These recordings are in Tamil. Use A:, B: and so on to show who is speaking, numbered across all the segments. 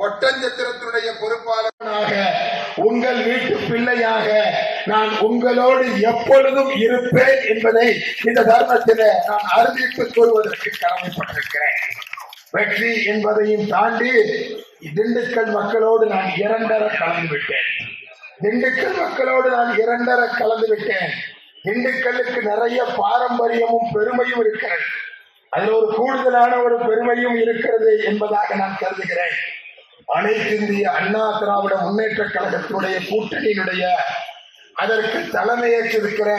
A: ஒட்டஞ்சத்திரத்தினுடைய பொறுப்பாளராக உங்கள் வீட்டு பிள்ளையாக நான் உங்களோடு எப்பொழுதும் இருப்பேன் என்பதை இந்த தருணத்தில் நான் அறிவித்து கூறுவதற்கு கடமைப்பட்டிருக்கிறேன். வெற்றி என்பதையும் தாண்டி திண்டுக்கல் மக்களோடு நான் இரண்டர கலந்துவிட்டேன். திண்டுக்கல்லுக்கு நிறைய பாரம்பரியமும் பெருமையும் இருக்கிறது. அதில் ஒரு கூடுதலான ஒரு பெருமையும் இருக்கிறது என்பதாக நான் கருதுகிறேன். அனைத்து இந்திய அண்ணா திராவிட முன்னேற்ற கழகத்தினுடைய கூட்டணியினுடைய அதற்கு தலைமையேற்றிருக்கிற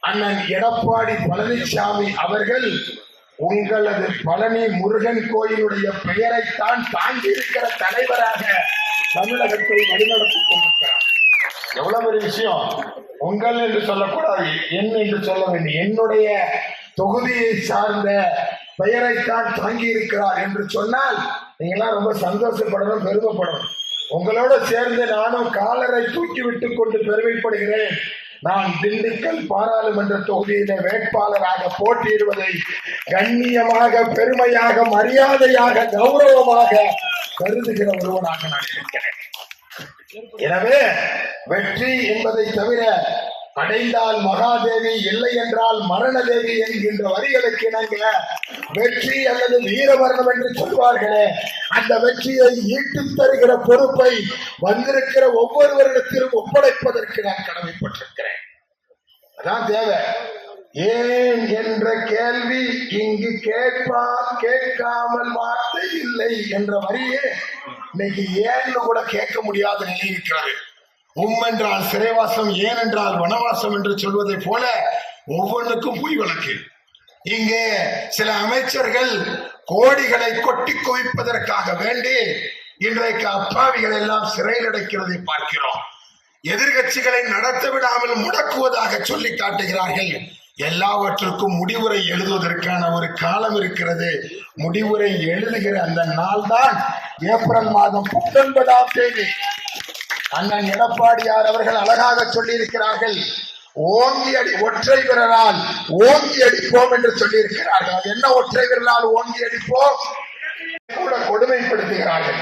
A: அண்ணன் எடப்பாடி பழனிசாமி அவர்கள் உங்களது பழனி முருகன் கோயிலுடைய பெயரைத்தான் தாங்கி இருக்கிற தலைவராக தமிழகத்தை வழிநடத்திக் கொண்டிருக்கிறார். எவ்வளவு பெரிய விஷயம்! உங்கள் என்று சொல்லக்கூடாது, என் என்று சொல்ல வேண்டும். என்னுடைய தொகுதியை சார்ந்த பெயரைத்தான் தாங்கி இருக்கிறார் என்று சொன்னால் நீங்களாம் ரொம்ப சந்தோஷப்படணும், பெருமைப்படணும். உங்களோட சேர்ந்து நானும் காலரை தூக்கி விட்டுக் கொண்டு பெருமைப்படுகிறேன். நான் திண்டுக்கல் பாராளுமன்ற தொகுதியில வேட்பாளராக போட்டியிடுவதை கண்ணியமாக, பெருமையாக, மரியாதையாக, கௌரவமாக கருதுகிற ஒருவனாக நான் இருக்கிறேன். எனவே வெற்றி என்பதை தவிர அடைந்தால் மகாதேவி, இல்லை என்றால் மரணதேவி என்கின்ற வரிகளுக்கு இணங்க வெற்றி அல்லது வீரமரணம் என்று சொல்வார்களே, அந்த வெற்றியை ஈட்டு தருகிற பொறுப்பை வந்திருக்கிற ஒவ்வொருவரிடத்திலும் ஒப்படைப்பதற்கு நான் கடமைப்பட்டிருக்கிறேன். அதான் தேவை. ஏன் என்ற கேள்வி இங்கு கேட்காமல் வார்த்தை இல்லை என்ற வரியே இன்னைக்கு ஏன்னு கூட கேட்க முடியாத நிலை இருக்கிறது. என்றால் சிறைவாசம், ஏன் என்றால் வனவாசம் என்று சொல்வதை போல ஒவ்வொன்றுக்கும் பொய் வழக்கு. இங்கே சில அமைச்சர்கள் கோடிகளை கொட்டி குவிப்பதற்காக வேண்டி இன்றைக்கு அப்பாவிகள் எல்லாம் சிறையில் அடைக்கிறதை பார்க்கிறோம். எதிர்கட்சிகளை நடத்த விடாமல் முடக்குவதாக சொல்லி காட்டுகிறார்கள். எல்லாவற்றுக்கும் முடிவுரை எழுதுவதற்கான ஒரு காலம் இருக்கிறது. முடிவுரை எழுதுகிற அந்த நாள் தான் ஏப்ரல் மாதம் 19ஆம் தேதி. அண்ணன் எடப்பாடியார் அவர்கள் அழகாக சொல்லி இருக்கிறார்கள். ஓங்கி அடி, ஒற்றை விரலால் ஓங்கி அடிப்போம் என்று சொல்லி இருக்கிறார்கள். அது என்ன ஒற்றை விரலால் ஓங்கி அடிப்போம்? கூட கொடுமைப்படுத்துகிறார்கள்.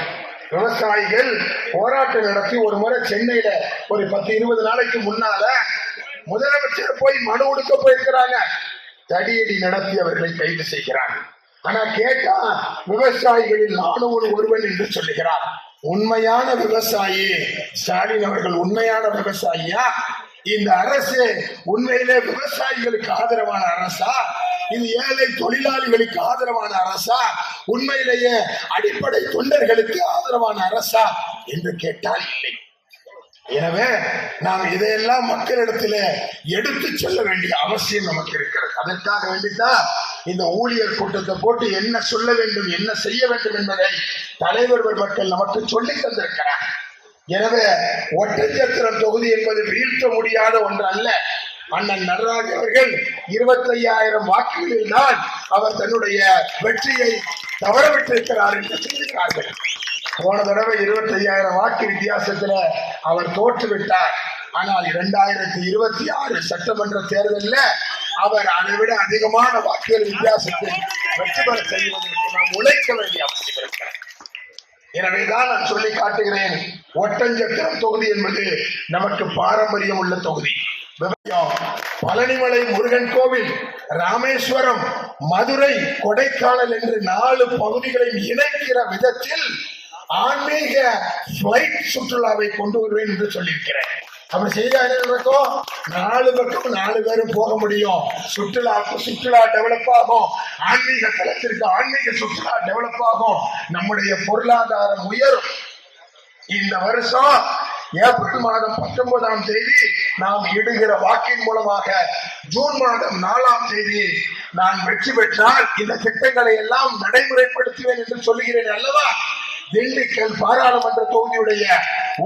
A: விவசாயிகள் போராட்டம் நடத்தி ஒரு முறை சென்னையில ஒரு 10-20 நாளைக்கு முன்னால முதலமைச்சர் போய் மனு கொடுக்க போயிருக்கிறாங்க. தடியடி நடத்தி அவர்களை கைது செய்கிறார்கள். ஆனா கேட்டா விவசாயிகளில் நானும் ஒருவன் என்று சொல்லுகிறார். உண்மையான விவசாயி ஸ்டாலின் அவர்கள் உண்மையான விவசாயியா? இந்த அரசு உண்மையிலே விவசாயிகளுக்கு ஆதரவான அரசா? இது ஏழை தொழிலாளிகளுக்கு ஆதரவான அரசா? உண்மையிலேயே அடிப்படை தொண்டர்களுக்கு ஆதரவான அரசா என்று கேட்டால் இல்லை. எனவே நாம் இதையெல்லாம் மக்களிடத்தில் எடுத்து சொல்ல வேண்டிய அவசியம் நமக்கு இருக்கிறது. அதற்காக வேண்டித்தான் இந்த ஊழியர் கூட்டத்தை போட்டு என்ன சொல்ல வேண்டும், என்ன செய்ய வேண்டும் என்பதை தலைவர் மக்கள் நமக்கு சொல்லி தந்திருக்கிறார். எனவே ஒட்டஞ்சத்திரம் தொகுதி என்பது வீழ்த்த முடியாத ஒன்று அல்ல. அண்ணன் நடராஜ் அவர்கள் 25,000 வாக்குகளில் தான் அவர் தன்னுடைய வெற்றியை தவறவிட்டிருக்கிறார் என்று சொல்கிறார்கள். போன தடவை 25,000 வாக்கு வித்தியாசத்துல அவர் தோற்றுவிட்டார். ஆனால் 2026 சட்டமன்ற தேர்தலில் அவர் அதை விட அதிகமான வாக்குகள் வித்தியாசத்தில் வெற்றி பெற செய்வதற்கு நாம் உழைக்க வேண்டிய அவசியம் இருக்கிறது. எனவேதான் நான் சொல்லி காட்டுகிறேன், ஒட்டஞ்சத்திரம் தொகுதி என்பது நமக்கு பாரம்பரியம் உள்ள தொகுதி. பழனிமலை முருகன் கோவில், ராமேஸ்வரம், மதுரை, கொடைக்கானல் என்று 4 பகுதிகளை இணைக்கிற விதத்தில் ஆன்மீக பிளைட் சுற்றுலாவை கொண்டு வருவேன் என்று சொல்லியிருக்கிறேன். அப்படி செய்தா என்ன நடக்கும்? 4 பக்கம் 4 பேரும் போக முடியும். சுற்றுலா டெவலப் ஆகும். ஆன்மீக தளத்திற்கு ஆன்மீக சுற்றுலா டெவலப் ஆகும். நம்முடைய பொருளாதாரம் உயரும். இந்த வருஷம் ஏப்ரல் மாதம் 19ஆம் தேதி நாம் இடுகிற வாக்கின் மூலமாக ஜூன் மாதம் 4ஆம் தேதி நான் வெற்றி பெற்றால் இந்த திட்டங்களை எல்லாம் நடைமுறைப்படுத்துவேன் என்று சொல்லுகிறேன் அல்லவா? திண்டுக்கல் பாராளுமன்ற தொகுதியுடைய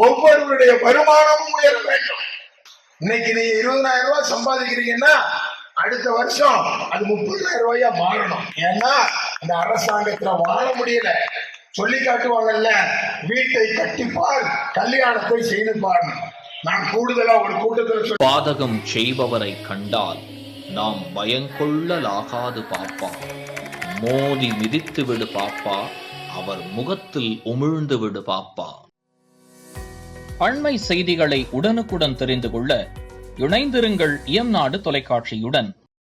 A: ஒவ்வொருவருடைய வருமானமும் உயர வேண்டும். இன்னைக்கு நீங்க 20,000 ரூபாய் சம்பாதிக்கிறீங்கன்னா அடுத்த வருஷம் அது 30,000 ரூபாயா மாறணும். ஏன்னா இந்த அரசாங்கத்துல வாழ முடியல. சொல்லி காட்டுவாங்கல்ல, வீட்டை கட்டிப்பார், கல்யாணத்தை செய்து பார். நான் கூடுதலா ஒரு கூட்டத்தில்
B: பாதகம் செய்பவரை கண்டால் நாம் பயங்கொள்ளலாகாது பாப்பா. மோதி மிதித்து விடு பாப்பா, அவர் முகத்தில் உமிழ்ந்து விடு பாப்பா.
C: அண்மை செய்திகளை உடனுக்குடன் தெரிந்து கொள்ள இணைந்திருங்கள் இயம்நாடு தொலைக்காட்சியுடன்.